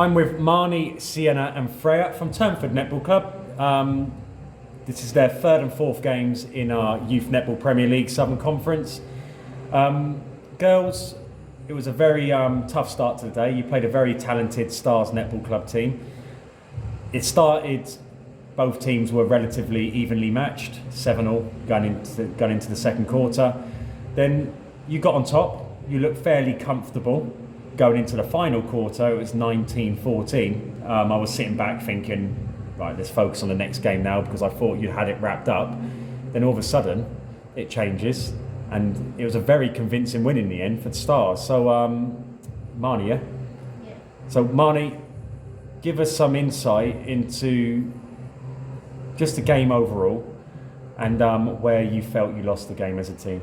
I'm with Marnie, Sienna and Freya from Turnford Netball Club. This is their third and fourth games in our Youth Netball Premier League Southern Conference. Girls, it was a very tough start to the day. You played a very talented Starz Netball Club team. It started, both teams were relatively evenly matched, 7-all going into the second quarter. Then you got on top, you looked fairly comfortable. Going into the final quarter, it was 19-14. I was sitting back thinking, right, let's focus on the next game now, because I thought you had it wrapped up. Then all of a sudden, it changes, and it was a very convincing win in the end for the Starz. So, Marnie, yeah? Yeah. So, Marnie, give us some insight into just the game overall, and where you felt you lost the game as a team.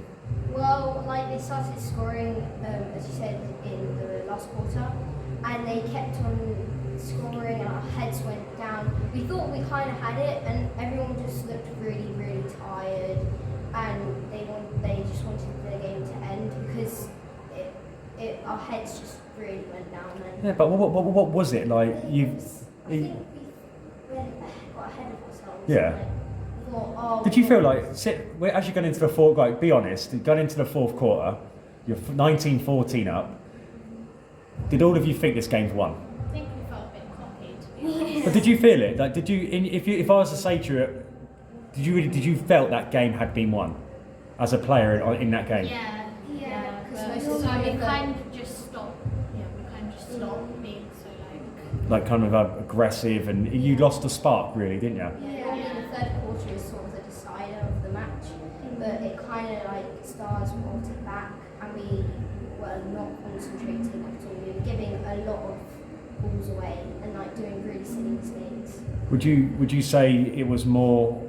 Well, they started scoring, as you said, in the last quarter, and they kept on scoring, and our heads went down. We thought we kind of had it, and everyone just looked really, really tired, and they just wanted the game to end because our heads just really went down. And yeah, but what was it like? I think we got ahead of ourselves. Yeah. Did you feel like, as you're going into the fourth, like, be honest, going into the fourth quarter, you're 19-14 up, did all of you think this game's won? I think we felt a bit cocky, to be honest. But did you feel it? Like, if I was to say to you, did you felt that game had been won as a player in that game? Yeah. Because most of the time we kind of just stopped. Yeah, we kind of just stopped being so like kind of aggressive, and you lost the spark, really, didn't you? Yeah. The third quarter is sort of the decider of the match, but it kind of Starz brought it back, and we were not concentrating at all. We were giving a lot of balls away and doing really silly mistakes. Would you say it was more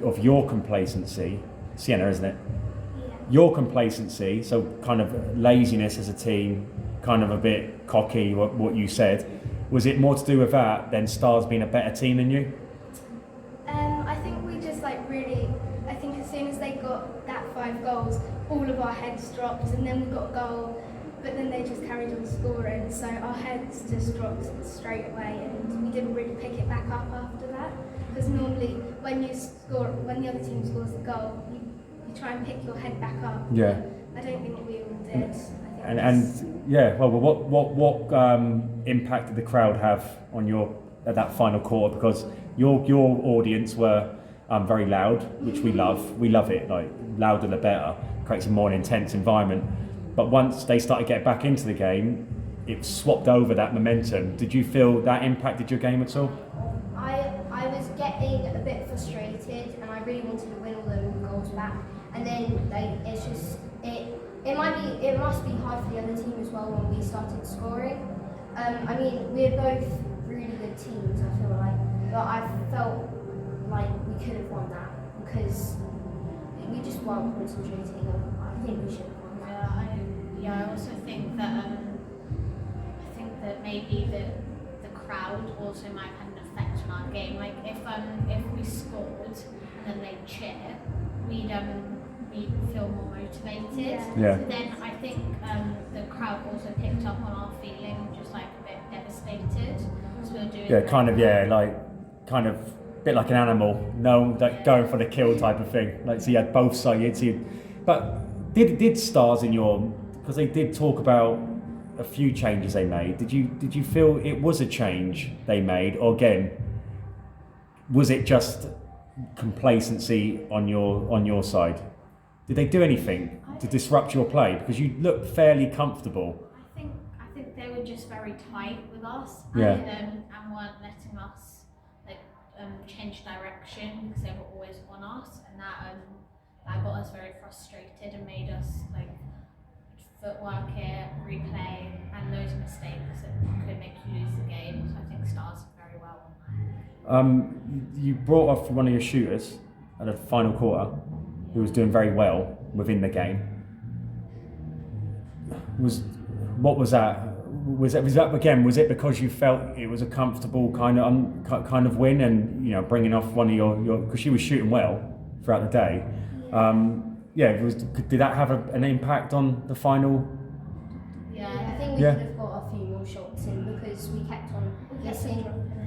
of your complacency, Sienna, isn't it? Yeah. Your complacency, so kind of laziness as a team, kind of a bit cocky, what you said. Was it more to do with that than Starz being a better team than you? I think we just I think as soon as they got that 5 goals, all of our heads dropped, and then we got a goal, but then they just carried on scoring, so our heads just dropped straight away, and we didn't really pick it back up after that. Because normally when the other team scores a goal, you try and pick your head back up. Yeah. I don't think we all did. And yeah, well, what impact did the crowd have on at that final quarter? Because your audience were very loud, which we love. We love it. Louder the better. Creates a more intense environment. But once they started getting back into the game, it swapped over that momentum. Did you feel that impacted your game at all? I was getting a bit frustrated, and I really wanted to win all the goals back. And then it must be hard for the other team as well when we started scoring. We're both really good teams, I feel like, but I felt like we could have won that because we just weren't concentrating. I think we should have won that. I also think that maybe the crowd also might have had an effect on our game. If we scored and then they cheer, we'd feel more motivated. Yeah. So then I think the crowd also picked up on our feeling just a bit devastated. So we were doing kind of a bit like an animal, going for the kill type of thing. So you had both sides. But did Starz because they did talk about a few changes they made. Did you feel it was a change they made, or again, was it just complacency on your side? Did they do anything to disrupt your play? Because you looked fairly comfortable. I think they were just very tight with us, yeah. and weren't letting us change direction because they were always on us, and that got us very frustrated and made us footwork it, replay, and those mistakes that could make you lose the game. So I think Starz did very well on that. You brought off one of your shooters at the final quarter, who was doing very well within the game. What was that? Was it because you felt it was a comfortable kind of win, and bringing off one of your because she was shooting well throughout the day? Did that have an impact on the final? Yeah, I think we could have got a few more shots in because we missing,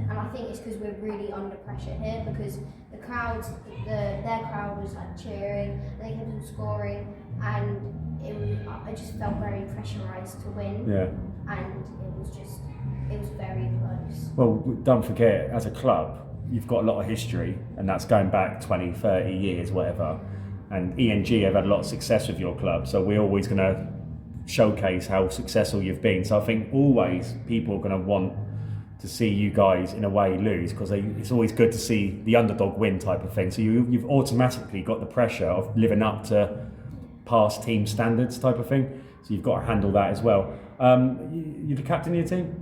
and I think it's because we're really under pressure here because the crowds, their crowd was like cheering, and they kept on scoring, and I just felt very pressurised to win. Yeah. And it was very close. Well, don't forget, as a club, you've got a lot of history, and that's going back 20, 30 years, whatever. And ENG have had a lot of success with your club, so we're always going to showcase how successful you've been. So I think always people are going to want to see you guys in a way lose, because it's always good to see the underdog win type of thing. So you've automatically got the pressure of living up to past team standards type of thing. So you've got to handle that as well. You're the captain of your team?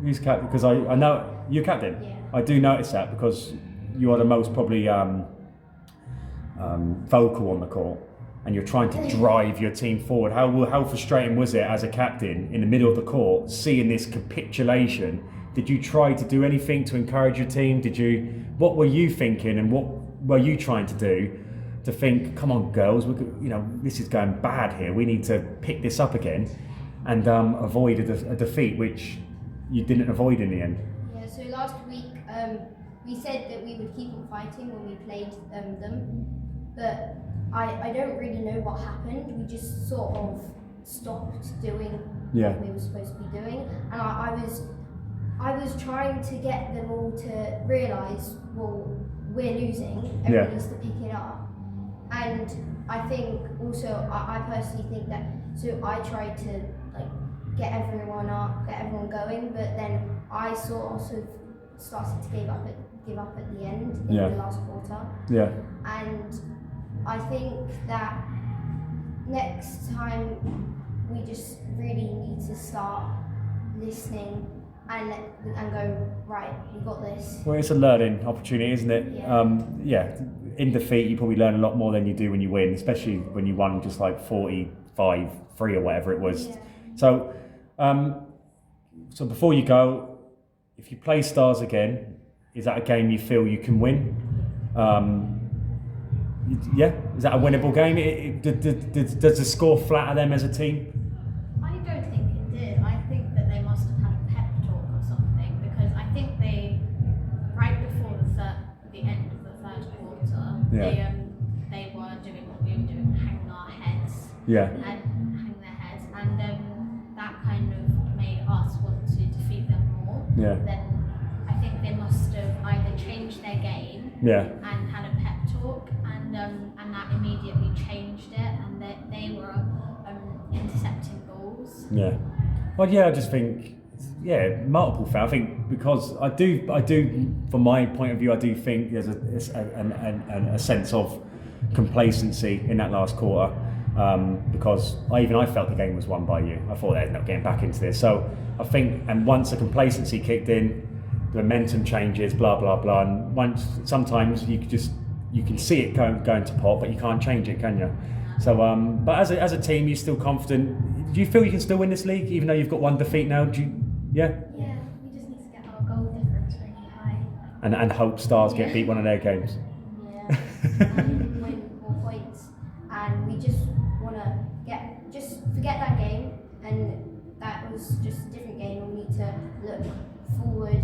Who's captain? Because I know you're captain. Yeah. I do notice that because you are the most probably vocal on the court, and you're trying to drive your team forward. How frustrating was it as a captain in the middle of the court, seeing this capitulation? Did you try to do anything to encourage your team? What were you thinking, and what were you trying to do to think, come on girls, this is going bad here, we need to pick this up again, and avoid a defeat, which you didn't avoid in the end? Yeah, so last week we said that we would keep on fighting when we played them, but I don't really know what happened. We just sort of stopped doing what we were supposed to be doing, and I was trying to get them all to realise, well, we're losing, everyone needs to pick it up. And I think also, I personally think that, so I tried to get everyone up, get everyone going, but then I sort of started to give up at the end in the last quarter. Yeah. And I think that next time we just really need to start listening and go, right, we got this. Well, it's a learning opportunity, isn't it? Yeah. In defeat, you probably learn a lot more than you do when you win, especially when you won just like 45-3 or whatever it was. Yeah. So before you go, if you play Starz again, is that a game you feel you can win? Is that a winnable game? Does the score flatter them as a team? I don't think it did. I think that they must have had a pep talk or something, because I think they, right before the end of the third quarter, they were doing what we were doing, hanging our heads. Yeah. And hanging their heads, and that kind of made us want to defeat them more. Yeah. Then I think they must have either changed their game and had a pep talk, and that immediately changed it, and they were intercepting goals. Yeah. Well, I just think, multiple foul. I think because I do, from my point of view, I do think there's a sense of complacency in that last quarter, because I felt the game was won by you. I thought they'd not getting back into this. So I think, and once the complacency kicked in, the momentum changes, blah blah blah. And sometimes you can see it going to pot, but you can't change it, can you? So, but as a team, you're still confident. Do you feel you can still win this league, even though you've got one defeat now? Yeah, we just need to get our goal difference really high. And hope Starz get beat one of their games. Yeah, and win more points. And we just want to forget that game, and that was just a different game, and we need to look forward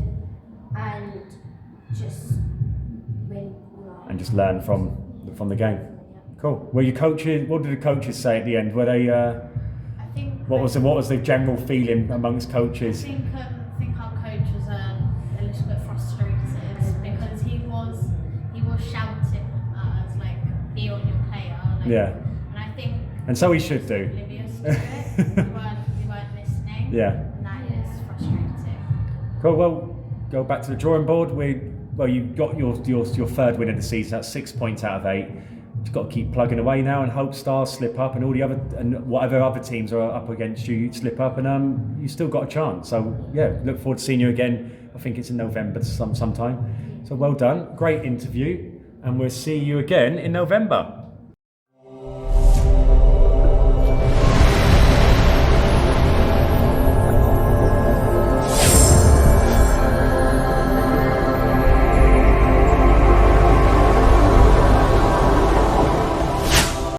and just win. And just learn from the game. Cool. Well, your coaches, what did the coaches say at the end? Were they? I think. What was the general feeling amongst coaches? I think our coach was a little bit frustrated because he was shouting at us like, "Be on your player." And I think. And so he should do. Oblivious to it. we weren't listening. Yeah. And that is frustrating. Cool. Well, go back to the drawing board. You got your third win of the season. That's 6 points out of 8. You've got to keep plugging away now and hope Starz slip up, and all the other and whatever other teams are up against you slip up, and you still got a chance. So look forward to seeing you again. I think it's in November sometime. So well done, great interview, and we'll see you again in November.